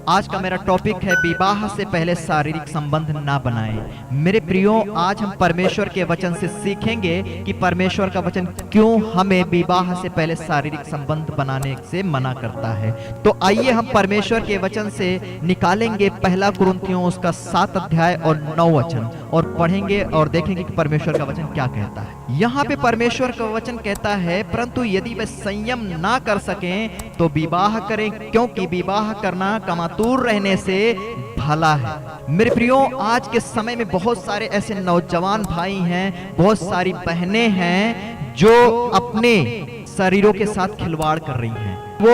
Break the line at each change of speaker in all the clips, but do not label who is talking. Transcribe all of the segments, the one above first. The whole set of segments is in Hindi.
आज का मेरा टॉपिक है विवाह से पहले शारीरिक संबंध ना बनाएं। मेरे प्रियो, आज हम परमेश्वर के वचन से सीखेंगे कि परमेश्वर का वचन क्यों हमें विवाह से पहले शारीरिक संबंध बनाने से मना करता है। तो आइए हम परमेश्वर के वचन से निकालेंगे पहला कुरिन्थियों उसका 7 अध्याय और 9 वचन और पढ़ेंगे और देखेंगे कि परमेश्वर का वचन क्या कहता है। यहाँ पे परमेश्वर का वचन कहता है, परंतु यदि वे संयम ना कर सकें तो विवाह करें, क्योंकि विवाह करना कमातुर रहने से भला है। मेरे प्रियो, आज के समय में बहुत सारे ऐसे नौजवान भाई हैं, बहुत सारी बहनें हैं जो अपने शरीरों के साथ खिलवाड़ कर रही हैं। वो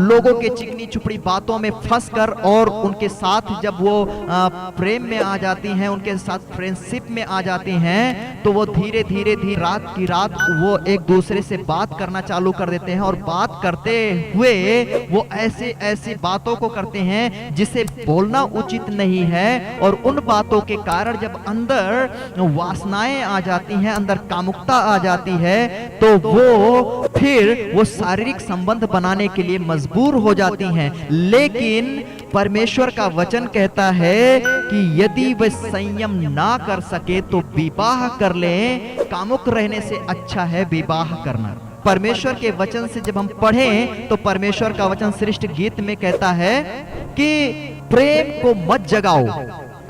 लोगों के चिकनी चुपड़ी बातों में फंसकर और उनके साथ जब वो प्रेम में आ जाती हैं, उनके साथ फ्रेंडशिप में आ जाती हैं, तो वो धीरे धीरे रात की रात वो एक दूसरे से बात करना चालू कर देते हैं और बात करते हुए वो ऐसी बातों को करते हैं जिसे बोलना उचित नहीं है। और उन बातों के कारण जब अंदर वासनाएं आ जाती हैं, अंदर कामुकता आ जाती है, तो वो फिर वो शारीरिक संबंध बनाने के लिए मजबूर हो जाती हैं। लेकिन परमेश्वर का वचन कहता है कि यदि वे संयम ना कर सके तो विवाह कर लें, कामुक रहने से अच्छा है विवाह करना। परमेश्वर के वचन से जब हम पढ़ें तो परमेश्वर का वचन सृष्टि गीत में कहता है कि प्रेम को मत जगाओ।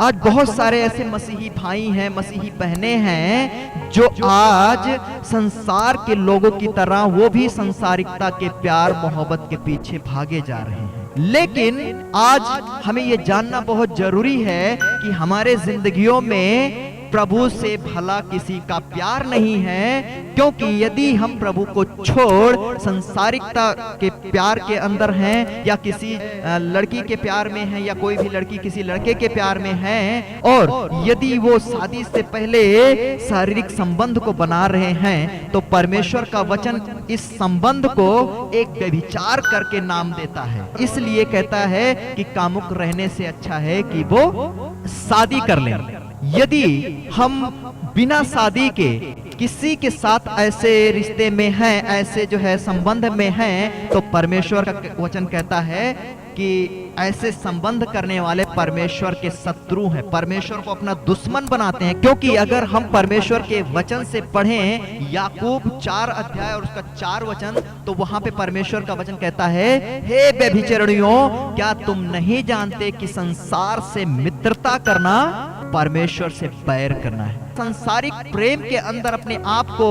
आज बहुत सारे ऐसे मसीही भाई हैं, मसीही बहनें हैं जो आज संसार के लोगों की तरह वो भी संसारिकता के प्यार मोहब्बत के पीछे भागे जा रहे हैं। लेकिन आज हमें ये जानना बहुत जरूरी है कि हमारे जिंदगियों में प्रभु से भला किसी का प्यार नहीं है, क्योंकि यदि हम प्रभु को छोड़ संसारिकता के प्यार के अंदर हैं या किसी लड़की के प्यार में हैं या कोई भी लड़की किसी लड़के के प्यार में है, और यदि वो शादी से पहले शारीरिक संबंध को बना रहे हैं, तो परमेश्वर का वचन इस संबंध को एक व्यभिचार करके नाम देता है। इसलिए कहता है कि कामुक रहने से अच्छा है कि वो शादी कर लें। यदि हम बिना शादी के किसी के साथ ऐसे रिश्ते में हैं, ऐसे जो है संबंध में हैं, तो परमेश्वर का वचन कहता है कि ऐसे संबंध करने वाले परमेश्वर के शत्रु हैं, परमेश्वर को अपना दुश्मन बनाते हैं। क्योंकि अगर हम परमेश्वर के वचन से पढ़ें याकूब 4 अध्याय और उसका 4 वचन, तो वहां पे परमेश्वर का वचन कहता है, हे व्यभिचारिणियों, क्या तुम नहीं जानते कि संसार से मित्रता करना परमेश्वर से बैर करना है। संसारिक प्रेम के अंदर अपने आप को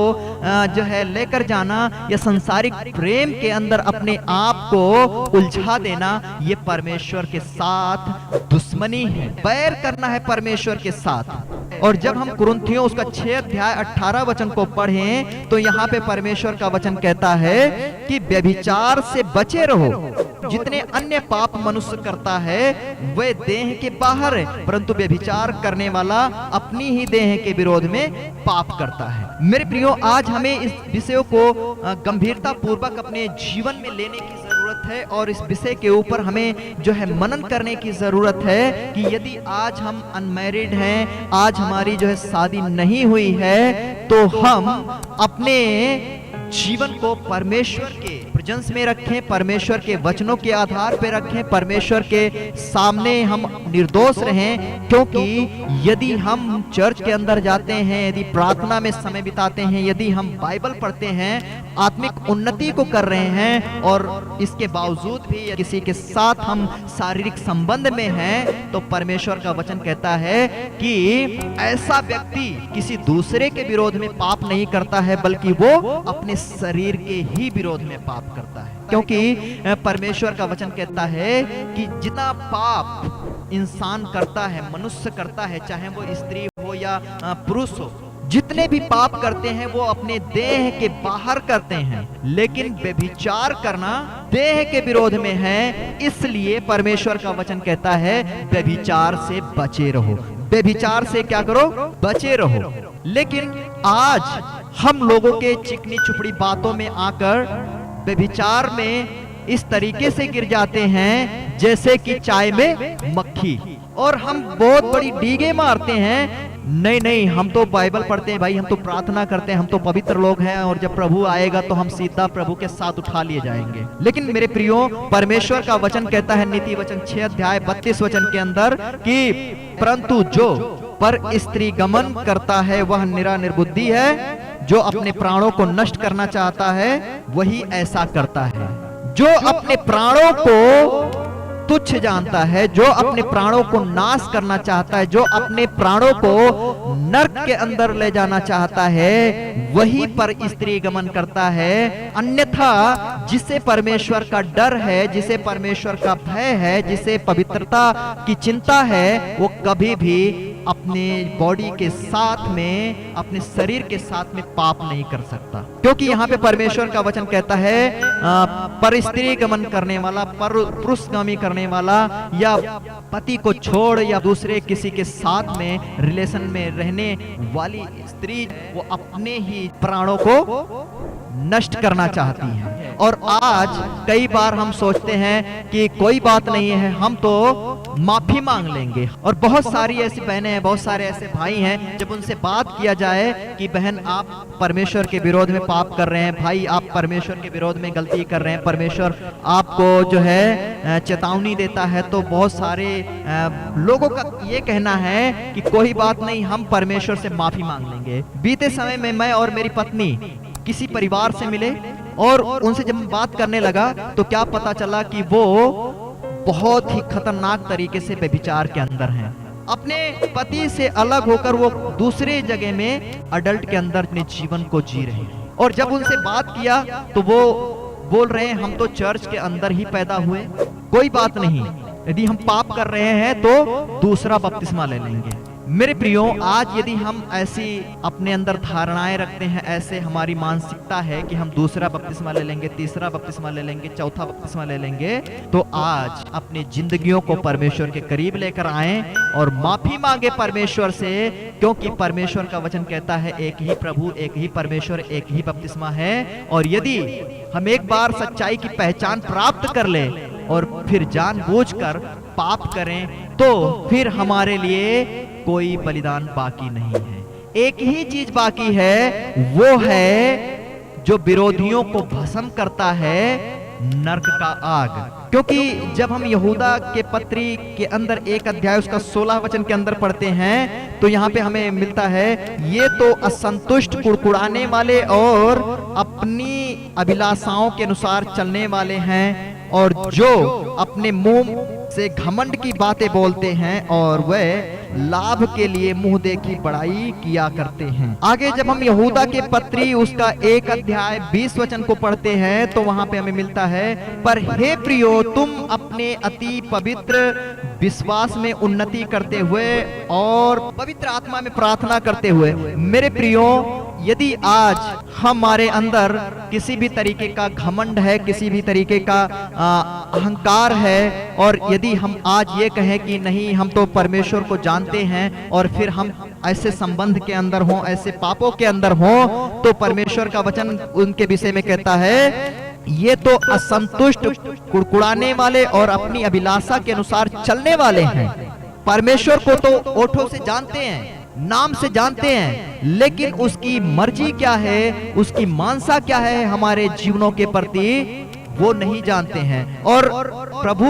जो है लेकर जाना या संसारिक प्रेम के अंदर अपने आप को उलझा देना, ये परमेश्वर के साथ दुश्मनी है, बैर करना है परमेश्वर के साथ। और जब हम कुरिन्थियों उसका 6 अध्याय 18 वचन को पढ़ें तो यहाँ पे परमेश्वर का वचन कहता है कि व्यभिचार से बचे रहो। जितने अन्य पाप मनुष्य करता है वे देह के बाहर है, परंतु व्यभिचार करने वाला अपनी ही देह के विरोध में पाप करता है। मेरे प्रियो, आज हमें इस विषय को गंभीरता पूर्वक अपने जीवन में लेने की जरूरत है और इस विषय के ऊपर हमें जो है मनन करने की जरूरत है कि यदि आज हम अनमैरिड हैं, आज हमारी जो है शादी नहीं हुई है, तो हम अपने जीवन को परमेश्वर के प्रेजेंस में रखें, परमेश्वर के वचनों के आधार पर रखें, परमेश्वर के सामने हम निर्दोष रहें। क्योंकि यदि हम चर्च के अंदर जाते हैं, यदि प्रार्थना में समय बिताते हैं, यदि हम बाइबल पढ़ते हैं, आत्मिक उन्नति को कर रहे हैं और इसके बावजूद भी किसी के साथ हम शारीरिक संबंध में हैं, तो परमेश्वर का वचन कहता है कि ऐसा व्यक्ति किसी दूसरे के विरोध में पाप नहीं करता है, बल्कि वो अपने शरीर के ही विरोध में पाप करता है। क्योंकि परमेश्वर का वचन कहता है कि जितना पाप इंसान करता है, मनुष्य करता है, चाहे वो स्त्री हो या पुरुष हो, जितने भी पाप करते हैं वो अपने देह के बाहर करते हैं, लेकिन व्यभिचार करना देह के विरोध में है। इसलिए परमेश्वर का वचन कहता है व्यभिचार से बचे रहो। व्यभिचार से क्या करो? बचे रहो। लेकिन आज हम लोगों के चिकनी चुपड़ी बातों में आकर व्यभिचार में इस तरीके से गिर जाते हैं जैसे कि चाय में मक्खी, और हम बहुत बड़ी डीगे मारते हैं नहीं नहीं, हम तो बाइबल पढ़ते हैं भाई, हम तो प्रार्थना करते हैं, हम तो पवित्र लोग हैं, और जब प्रभु आएगा तो हम सीधा प्रभु के साथ उठा लिए जाएंगे। लेकिन मेरे प्रियो, परमेश्वर का वचन कहता है नीति वचन 6 अध्याय 32 वचन के अंदर कि परंतु जो पर स्त्री गमन करता है वह निरा निर्बुद्धि है, जो अपने प्राणों को नष्ट करना चाहता है वही ऐसा करता है। जो अपने प्राणों को तुच्छ जानता है, जो अपने प्राणों को नाश करना चाहता है, जो अपने प्राणों को नरक के अंदर ले जाना चाहता है, वही पर स्त्री गमन करता है। अन्यथा जिसे परमेश्वर का डर है, जिसे परमेश्वर का भय है, जिसे पवित्रता की चिंता है, वो कभी भी अपने बॉडी के साथ में, अपने शरीर के साथ में पाप नहीं कर सकता। क्योंकि यहाँ पे परमेश्वर का वचन कहता है पर स्त्री गमन करने वाला, पर पुरुषगामी करने वाला, या पति को छोड़ या दूसरे किसी के साथ में रिलेशन में रहने वाली स्त्री, वो अपने ही प्राणों को नष्ट करना चाहती है। और आज कई बार हम सोचते हैं कि कोई बात नहीं है, हम तो माफी मांग लेंगे। और बहुत सारी ऐसी बहनें हैं, बहुत सारे ऐसे भाई हैं, जब उनसे बात किया जाए कि बहन आप परमेश्वर के विरोध में पाप कर रहे हैं, भाई आप परमेश्वर के विरोध में गलती कर रहे हैं, परमेश्वर आपको जो है चेतावनी देता है, तो बहुत सारे लोगों का ये कहना है कि कोई बात नहीं, हम परमेश्वर से माफी मांग लेंगे। बीते समय में मैं और मेरी पत्नी किसी परिवार से मिले और उनसे जब बात करने लगा तो क्या पता चला कि वो बहुत ही खतरनाक तरीके से व्यभिचार के अंदर हैं। अपने पति से अलग होकर वो दूसरे जगह में अडल्ट के अंदर अपने जीवन को जी रहे हैं। और जब उनसे बात किया तो वो बोल रहे हैं हम तो चर्च के अंदर ही पैदा हुए, कोई बात नहीं, यदि हम पाप कर रहे हैं तो दूसरा बपतिस्मा ले लेंगे। मेरे प्रियो, आज यदि हम ऐसी अपने अंदर धारणाएं रखते हैं, ऐसे हमारी मानसिकता है कि हम दूसरा बपतिस्मा ले लेंगे, तीसरा बपतिस्मा ले लेंगे, चौथा बपतिस्मा ले लेंगे, तो आज अपनी जिंदगियों को परमेश्वर के करीब लेकर आएं और माफी मांगे परमेश्वर से। क्योंकि परमेश्वर का वचन कहता है एक ही प्रभु, एक ही परमेश्वर, एक ही बपतिस्मा है। और यदि हम एक बार सच्चाई की पहचान प्राप्त कर ले और फिर जानबूझकर पाप करें, तो फिर हमारे लिए कोई बलिदान बाकी नहीं है। एक ही चीज बाकी है, वो है जो विरोधियों को भस्म करता है, नरक का आग। क्योंकि जब हम यहूदा के पत्री के अंदर 1 अध्याय उसका 16 वचन के अंदर पढ़ते हैं तो यहाँ पे हमें मिलता है, ये तो असंतुष्ट, कुड़कुड़ाने वाले और अपनी अभिलाषाओं के अनुसार चलने वाले हैं, और जो अपने मुंह से घमंड की बातें बोलते हैं और वह लाभ के लिए मुंह देखी बड़ाई किया करते हैं। आगे जब हम यहूदा के पत्री उसका 1 अध्याय 20 वचन को पढ़ते हैं तो वहां पे हमें मिलता है, पर हे प्रियो, तुम अपने अति पवित्र विश्वास में उन्नति करते हुए और पवित्र आत्मा में प्रार्थना करते हुए। मेरे प्रियो, यदि आज हमारे अंदर किसी भी तरीके का घमंड है, किसी भी तरीके का अहंकार है, और यदि हम आज ये कहें कि नहीं हम तो परमेश्वर को जानते हैं, और फिर हम ऐसे संबंध के अंदर हों, ऐसे पापों के अंदर हों, तो परमेश्वर का वचन उनके विषय में कहता है ये तो असंतुष्ट, कुड़कुड़ाने वाले और अपनी अभिलाषा के अनुसार चलने वाले हैं। परमेश्वर को तो ओठों से जानते हैं, नाम से जानते हैं, लेकिन उसकी मर्जी क्या है, उसकी मानसा क्या है हमारे जीवनों के प्रति, वो नहीं जानते हैं। और प्रभु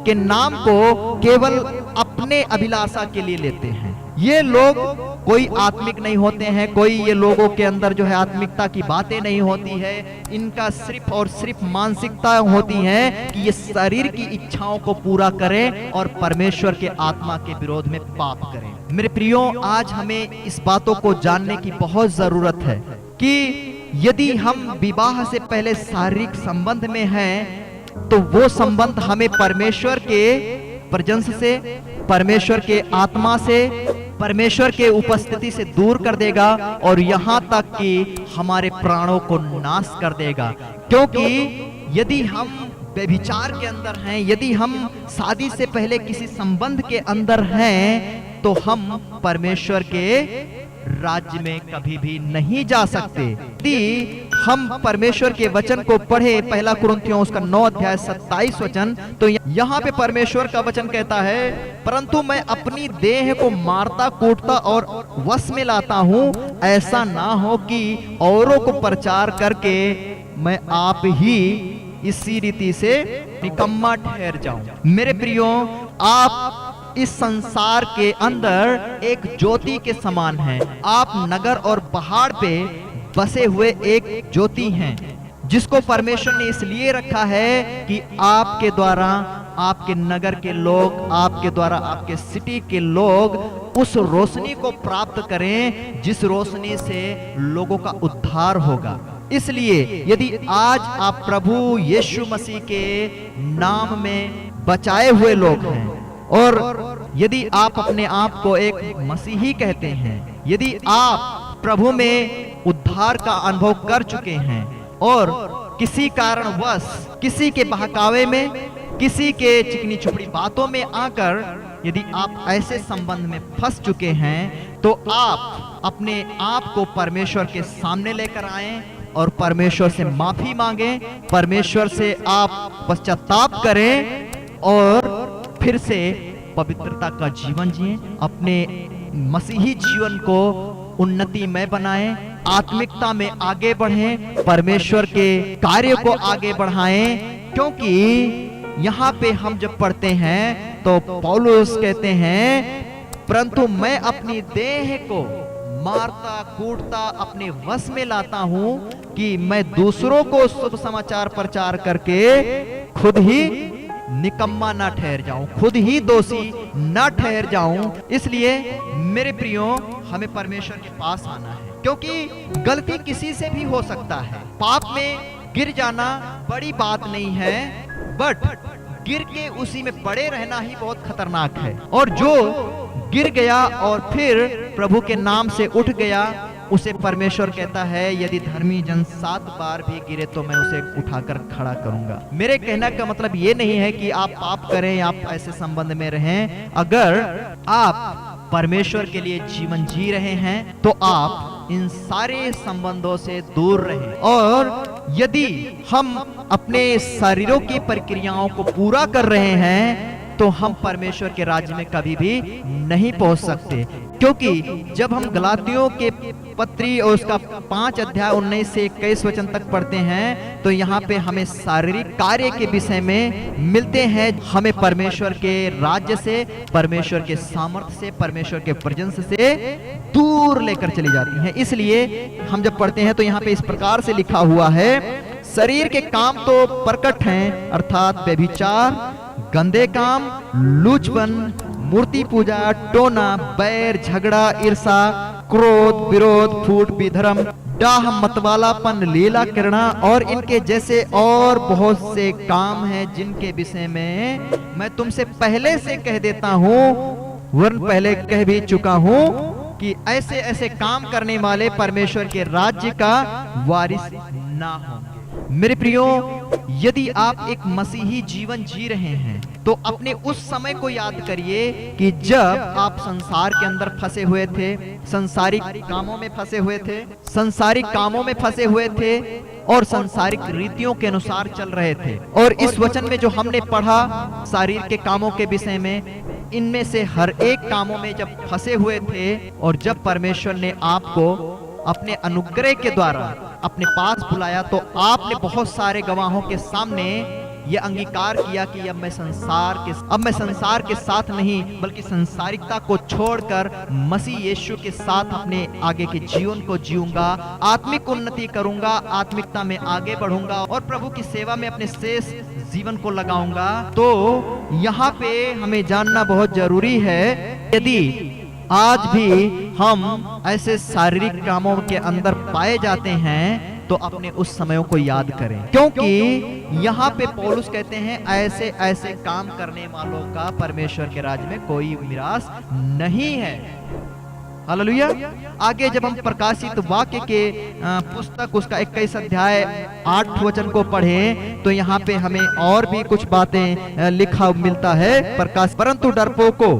के नाम को केवल अपने अभिलाषा के लिए लेते हैं। ये लोग कोई आत्मिक नहीं होते हैं, कोई ये लोगों के अंदर जो है आत्मिकता की बातें नहीं होती है। इनका सिर्फ और सिर्फ मानसिकता होती है कि ये शरीर की इच्छाओं को पूरा करें और परमेश्वर के आत्मा के विरोध में पाप करें। मेरे प्रियो, आज हमें इस बातों को जानने की बहुत जरूरत है कि यदि हम विवाह से पहले शारीरिक संबंध में हैं तो वो संबंध हमें परमेश्वर के प्रेजेंस से, परमेश्वर के आत्मा से, परमेश्वर के उपस्थिति से दूर कर देगा, और यहाँ तक कि हमारे प्राणों को नाश कर देगा। क्योंकि यदि हम व्यभिचार के अंदर हैं, यदि हम शादी से पहले किसी संबंध के अंदर हैं, तो हम परमेश्वर के राज्य में कभी भी नहीं जा सकते। यदि हम परमेश्वर के वचन को पढ़े, पहला कुरिन्थियों उसका 9 अध्याय 27 वचन, तो यहाँ पे परमेश्वर का वचन कहता है, परंतु मैं अपनी देह को मारता कूटता और वश में लाता हूँ, ऐसा ना हो कि औरों को प्रचार करके मैं आप ही इसी रीति से निकम्मा ठहर जाऊं। मेरे प्रियो, आप इस संसार के अंदर एक ज्योति के समान हैं। आप नगर और पहाड़ पे बसे हुए एक ज्योति हैं, जिसको परमेश्वर ने इसलिए रखा है कि आपके द्वारा आपके नगर के लोग, आपके द्वारा आपके सिटी के लोग उस रोशनी को प्राप्त करें जिस रोशनी से लोगों का उद्धार होगा। इसलिए यदि आज आप प्रभु यीशु मसीह के नाम में बचाए हुए लोग हैं, और यदि आप अपने आप को एक मसीही कहते हैं, यदि आप प्रभु में उद्धार का अनुभव कर चुके हैं और किसी कारणवश किसी के बहकावे में, किसी के चिकनी चुपड़ी बातों में आकर यदि आप ऐसे संबंध में फंस चुके हैं, तो आप अपने आप को परमेश्वर के सामने लेकर आएं और परमेश्वर से माफी मांगें, परमेश्वर से आप पश्चाताप करें और फिर से पवित्रता का जीवन जिएं, अपने मसीही जीवन को उन्नति में बनाएं, आत्मिकता में आगे बढ़ें, परमेश्वर के कार्य को आगे बढ़ाएं। क्योंकि यहाँ पे हम जब पढ़ते हैं तो पौलुस कहते हैं, परंतु मैं अपनी देह को मारता कूटता अपने वश में लाता हूं कि मैं दूसरों को शुभ समाचार प्रचार करके खुद ही निकम्मा ना ठहर जाऊं, खुद ही दोषी ना ठहर जाऊं। इसलिए मेरे प्रियो, हमें परमेश्वर के पास आना है, क्योंकि गलती किसी से भी हो सकता है। पाप में गिर जाना बड़ी बात नहीं है, बट गिर के उसी में पड़े रहना ही बहुत खतरनाक है। और जो गिर गया और फिर प्रभु के नाम से उठ गया, उसे परमेश्वर कहता है, यदि धर्मी जन 7 बार भी गिरे तो मैं उसे उठाकर खड़ा करूंगा। मेरे कहने का मतलब ये नहीं है कि आप पाप करें, आप ऐसे संबंध में रहें। अगर आप परमेश्वर के लिए जीवन जी रहे हैं तो आप इन सारे संबंधों से दूर रहें। और यदि हम अपने शरीरों की प्रक्रियाओं को पूरा कर रहे हैं तो हम परमेश्वर के राज्य में कभी भी नहीं पहुंच सकते। क्योंकि जब हम गलातियों के पत्री और उसका 5 अध्याय 19 से 21 वचन तक पढ़ते हैं, तो यहाँ पे हमें शारीरिक कार्य के विषय में मिलते हैं। हमें परमेश्वर के राज्य से, परमेश्वर के सामर्थ्य से, परमेश्वर के प्रेजेंस से दूर लेकर चली जाती हैं। इसलिए हम जब पढ़ते हैं तो यहाँ पे इस प्रकार से लिखा हुआ है, शरीर के काम तो प्रकट हैं, अर्थात व्यभिचार, गंदे काम, लूचपन, मूर्ति पूजा, टोना, बैर, झगड़ा, ईर्षा, क्रोध, विरोध, फूट, विधर्म, डाह, मतवालापन, लीला करना और इनके जैसे और बहुत से काम हैं, जिनके विषय में मैं तुमसे पहले से कह देता हूँ, वरन पहले कह भी चुका हूँ कि ऐसे ऐसे काम करने वाले परमेश्वर के राज्य का वारिस ना हो। मेरे प्रियो, यदि आप एक मसीही जीवन जी रहे हैं तो अपने उस समय को याद करिए कि जब आप संसार के अंदर फंसे हुए थे, सांसारिक कामों में फंसे हुए थे, सांसारिक कामों में फंसे हुए थे और सांसारिक रीतियों के अनुसार चल रहे थे। और इस वचन में जो हमने पढ़ा शरीर के कामों के विषय में, इनमें से हर एक कामों में जब फंसे हुए थे और जब परमेश्वर ने आपको अपने अनुग्रह के द्वारा अपने पास बुलाया, तो आपने बहुत सारे गवाहों के सामने ये अंगीकार किया कि अब मैं संसार के साथ नहीं, बल्कि संसारिकता को छोड़कर मसीह यीशु के साथ अपने आगे के जीवन को जीऊंगा, आत्मिक उन्नति करूंगा, आत्मिकता में आगे बढ़ूंगा और प्रभु की सेवा में अपने शेष जीवन को लगाऊंगा। तो यहाँ पे हमें जानना बहुत जरूरी है, यदि आज भी हम ऐसे शारीरिक कामों के अंदर पाए जाते हैं तो अपने उस समयों को याद करें, क्योंकि यहाँ पे पौलुस कहते हैं ऐसे ऐसे काम करने वालों का परमेश्वर के राज्य में कोई मिरास नहीं है। हालेलुया। आगे जब हम प्रकाशित वाक्य के पुस्तक उसका 21 अध्याय 8 वचन को पढ़ें तो यहाँ पे हमें और भी कुछ बातें लिखा मिलता है। प्रकाश, परंतु डरपोकों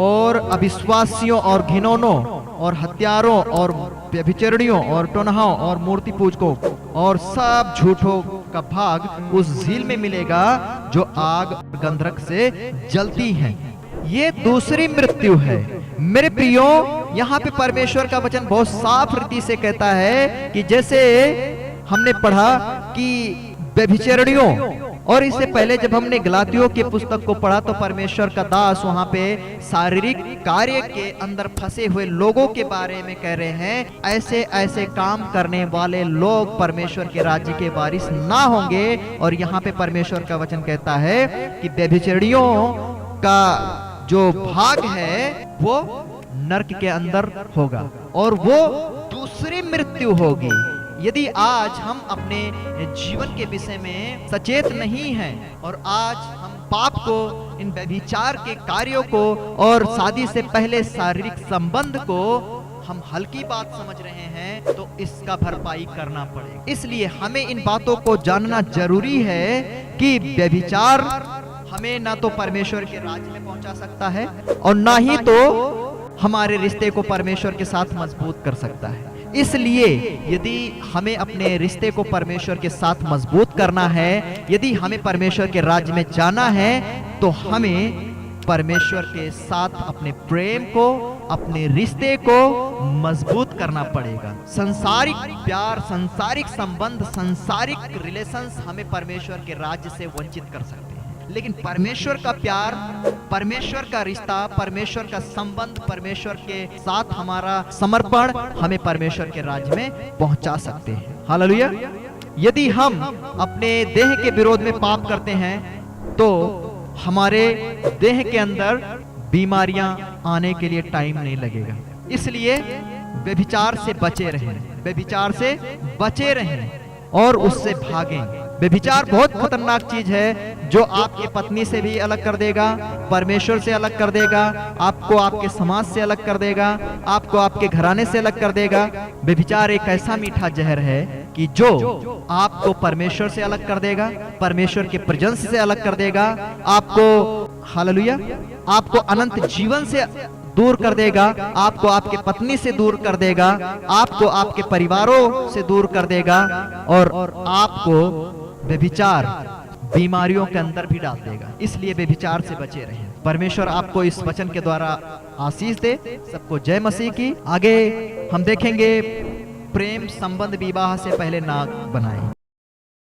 और अविश्वासियों और घिनौनों और हत्यारों और व्यभिचारियों और टोनहाओं और मूर्ति पूजकों और सब झूठों का भाग उस झील में मिलेगा जो आग और गंधक से जलती है। ये दूसरी मृत्यु है। मेरे प्रियो, यहाँ पे परमेश्वर का वचन बहुत साफ रीति से कहता है कि जैसे हमने पढ़ा कि व्यभिचारियों, और इससे पहले जब हमने गलातियों की पुस्तक को पढ़ा तो परमेश्वर का दास वहां पे शारीरिक कार्य के अंदर फंसे हुए लोगों के बारे में कह रहे हैं, ऐसे ऐसे काम करने वाले लोग परमेश्वर के राज्य के वारिस ना होंगे। और यहाँ पे परमेश्वर का वचन कहता है कि व्यभिचारियों का जो भाग है वो नरक के अंदर होगा और वो दूसरी मृत्यु होगी। यदि आज हम अपने जीवन के विषय में सचेत नहीं हैं और आज हम पाप को, इन व्यभिचार के कार्यों को और शादी से पहले शारीरिक संबंध को हम हल्की बात समझ रहे हैं, तो इसका भरपाई करना पड़ेगा। इसलिए हमें इन बातों को जानना जरूरी है कि व्यभिचार हमें ना तो परमेश्वर के राज्य में पहुंचा सकता है और ना ही तो हमारे रिश्ते को परमेश्वर के साथ मजबूत कर सकता है। इसलिए यदि हमें अपने रिश्ते को परमेश्वर के साथ मजबूत करना है, यदि हमें परमेश्वर के राज्य में जाना है, तो हमें परमेश्वर के साथ अपने प्रेम को, अपने रिश्ते को मजबूत करना पड़ेगा। संसारिक प्यार, संसारिक संबंध, संसारिक रिलेशंस हमें परमेश्वर के राज्य से वंचित कर सकते हैं, लेकिन परमेश्वर का प्यार, परमेश्वर का रिश्ता, परमेश्वर का संबंध, परमेश्वर के साथ हमारा समर्पण हमें परमेश्वर के राज्य में पहुंचा सकते हैं। हालेलुया। यदि हम अपने देह के विरोध में पाप करते हैं तो हमारे देह के अंदर बीमारियां आने के लिए टाइम नहीं लगेगा। इसलिए व्यभिचार से बचे रहें, व्यभिचार से बचे रहें और उससे भागें। व्यभिचार बहुत खतरनाक चीज है जो आपकी पत्नी से भी अलग कर देगा, परमेश्वर से अलग कर देगा, आपको आपके समाज से अलग कर देगा, आपको आपके घराने से अलग कर देगा। व्यभिचार एक ऐसा मीठा जहर है कि जो आपको परमेश्वर से अलग कर देगा, परमेश्वर के प्रेजेंस से अलग कर देगा, आपको, हालेलुया, आपको अनंत जीवन से दूर कर देगा, आपको आपके पत्नी से दूर कर देगा, आपको आपके परिवारों से दूर कर देगा और आपको व्यभिचार बीमारियों के अंदर भी डाल देगा। इसलिए व्यभिचार से बचे रहें। परमेश्वर आपको इस वचन के द्वारा आशीष दे। सबको जय मसीह की। आगे हम देखेंगे प्रेम संबंध विवाह से पहले ना बनाएं।